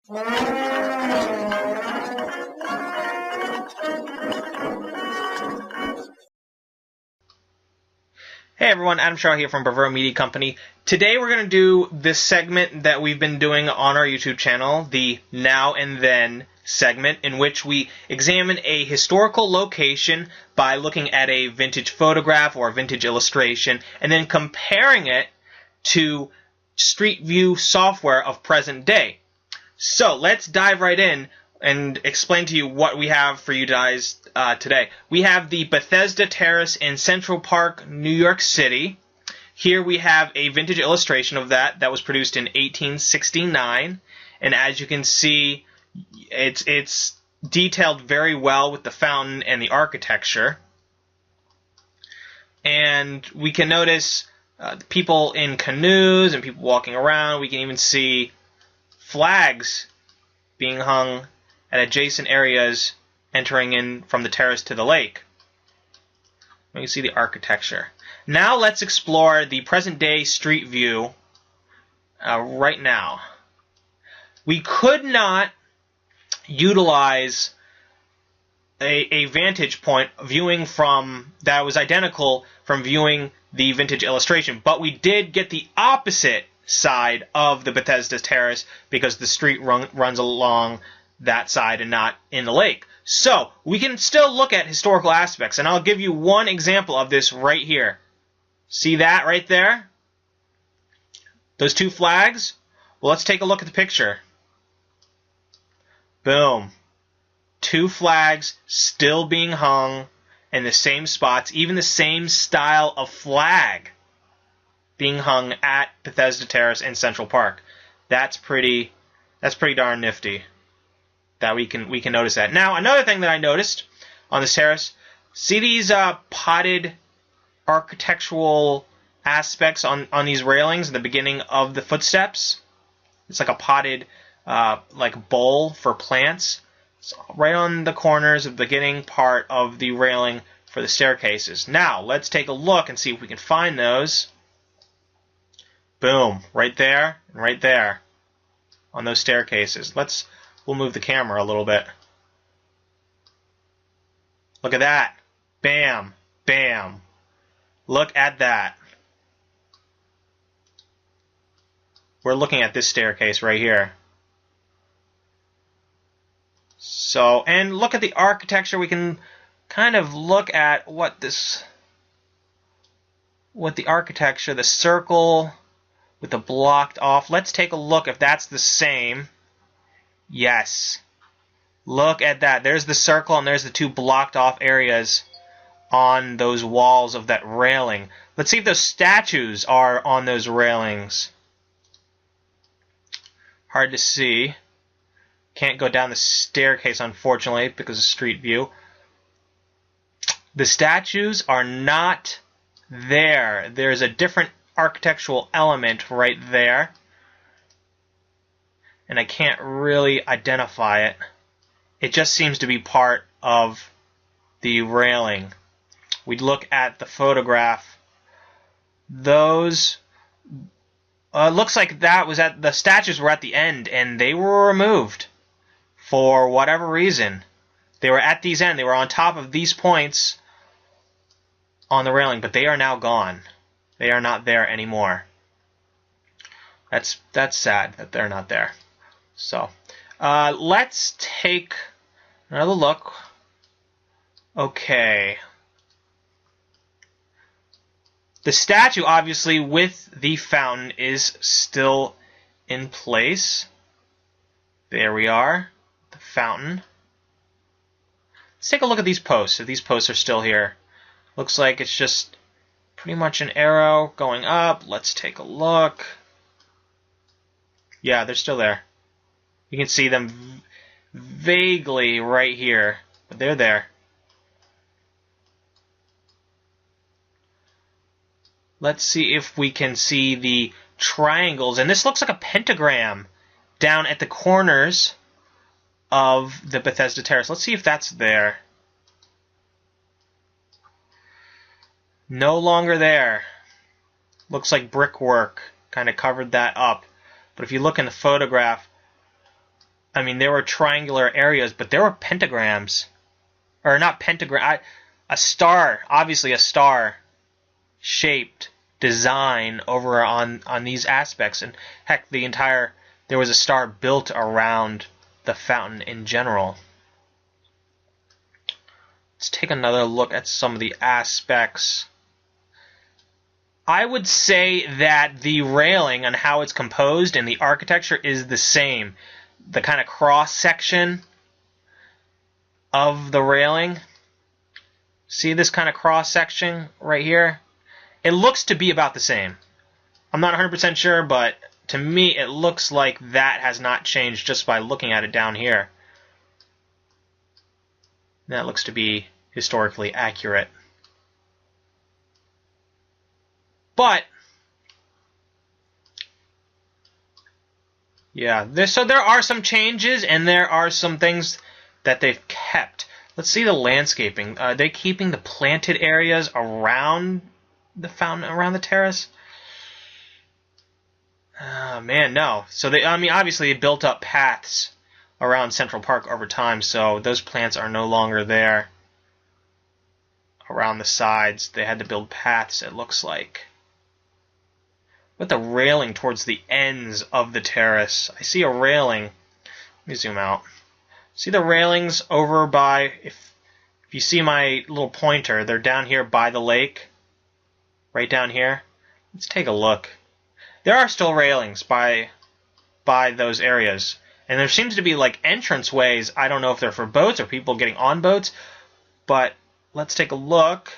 Hey everyone, Adam Shaw here from Bravura Media Company. Today we're going to do this segment that we've been doing on our YouTube channel, the Now and Then segment, in which we examine a historical location by looking at a vintage photograph or a vintage illustration and then comparing it to Street View software of present day. So let's dive right in and explain to you what we have for you guys today. We have the Bethesda Terrace in Central Park, New York City. Here we have a vintage illustration of that was produced in 1869, and as you can see, it's detailed very well with the fountain and the architecture. And we can notice people in canoes and people walking around. We can even see flags being hung at adjacent areas entering in from the terrace to the lake. You can see the architecture. Now let's explore the present-day street view right now. We could not utilize a vantage point viewing from that was identical from viewing the vintage illustration, but we did get the opposite side of the Bethesda Terrace because the street runs along that side and not in the lake. So we can still look at historical aspects, and I'll give you one example of this right here. See that right there? Those two flags? Well, let's take a look at the picture. Boom. Two flags still being hung in the same spots, even the same style of flag being hung at Bethesda Terrace in Central Park. That's pretty darn nifty that we can notice that. Now, another thing that I noticed on this terrace, see these potted architectural aspects on these railings at the beginning of the footsteps? It's like a potted like bowl for plants. It's right on the corners of the beginning part of the railing for the staircases. Now, let's take a look and see if we can find those. Boom, right there and right there on those staircases. We'll move the camera a little bit. Look at that. Bam, bam. Look at that. We're looking at this staircase right here. So, and look at the architecture. We can kind of look at what the architecture, the circle with the blocked off. Let's take a look if that's the same. Yes. Look at that. There's the circle and there's the two blocked off areas on those walls of that railing. Let's see if those statues are on those railings. Hard to see. Can't go down the staircase, unfortunately, because of street view. The statues are not there. There's a different architectural element right there, and I can't really identify it. It just seems to be part of the railing. We look at the photograph. Those looks like that was at the statues were at the end, and they were removed for whatever reason. They were at these ends. They were on top of these points on the railing, but they are now gone. They are not there anymore. That's sad that they're not there. So, let's take another look. Okay. The statue, obviously, with the fountain is still in place. There we are. The fountain. Let's take a look at these posts, if these posts are still here. Looks like it's just pretty much an arrow going up. Let's take a look. Yeah, they're still there. You can see them vaguely right here, but they're there. Let's see if we can see the triangles. And this looks like a pentagram down at the corners of the Bethesda Terrace. Let's see if that's there. No longer there. Looks like brickwork kind of covered that up. But if you look in the photograph, I mean, there were triangular areas, but there were pentagrams. Or not pentagram, a star, obviously a star-shaped design over on these aspects. And heck, there was a star built around the fountain in general. Let's take another look at some of the aspects. I would say that the railing and how it's composed and the architecture is the same. The kind of cross-section of the railing. See this kind of cross-section right here? It looks to be about the same. I'm not 100% sure, but to me it looks like that has not changed just by looking at it down here. That looks to be historically accurate. But yeah, so there are some changes and there are some things that they've kept. Let's see the landscaping. Are they keeping the planted areas around the fountain, around the terrace? Man, no. So obviously they built up paths around Central Park over time, so those plants are no longer there. Around the sides, they had to build paths, it looks like. With the railing towards the ends of the terrace. I see a railing. Let me zoom out. See the railings over by, if you see my little pointer, they're down here by the lake. Right down here. Let's take a look. There are still railings by those areas. And there seems to be like entrance ways. I don't know if they're for boats or people getting on boats. But let's take a look.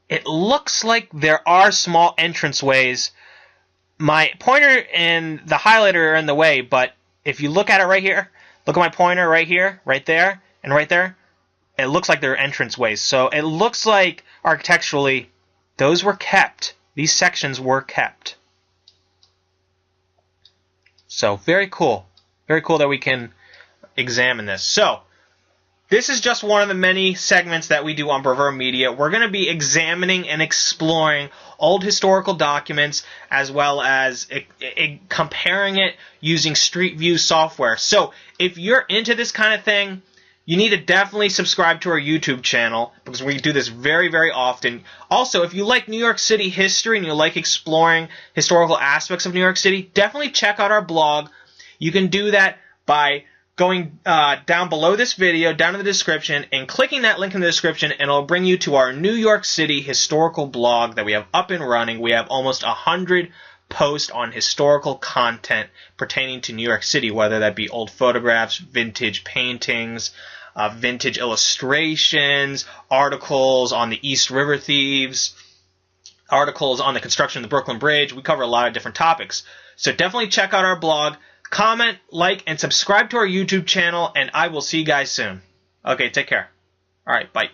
It looks like there are small entranceways. My pointer and the highlighter are in the way, but if you look at it right here, look at my pointer right here, right there, and right there, it looks like there are entranceways. So it looks like architecturally, those were kept. These sections were kept. So very cool. Very cool that we can examine this. So this is just one of the many segments that we do on Bravo Media. We're going to be examining and exploring old historical documents as well as comparing it using Street View software. So if you're into this kind of thing, you need to definitely subscribe to our YouTube channel because we do this very, very often. Also, if you like New York City history and you like exploring historical aspects of New York City, definitely check out our blog. You can do that by going down below this video, down in the description, and clicking that link in the description, and it'll bring you to our New York City historical blog that we have up and running. We have almost 100 posts on historical content pertaining to New York City, whether that be old photographs, vintage paintings, vintage illustrations, articles on the East River thieves, articles on the construction of the Brooklyn Bridge. We cover a lot of different topics. So definitely check out our blog. Comment, like, and subscribe to our YouTube channel, and I will see you guys soon. Okay, take care. All right, bye.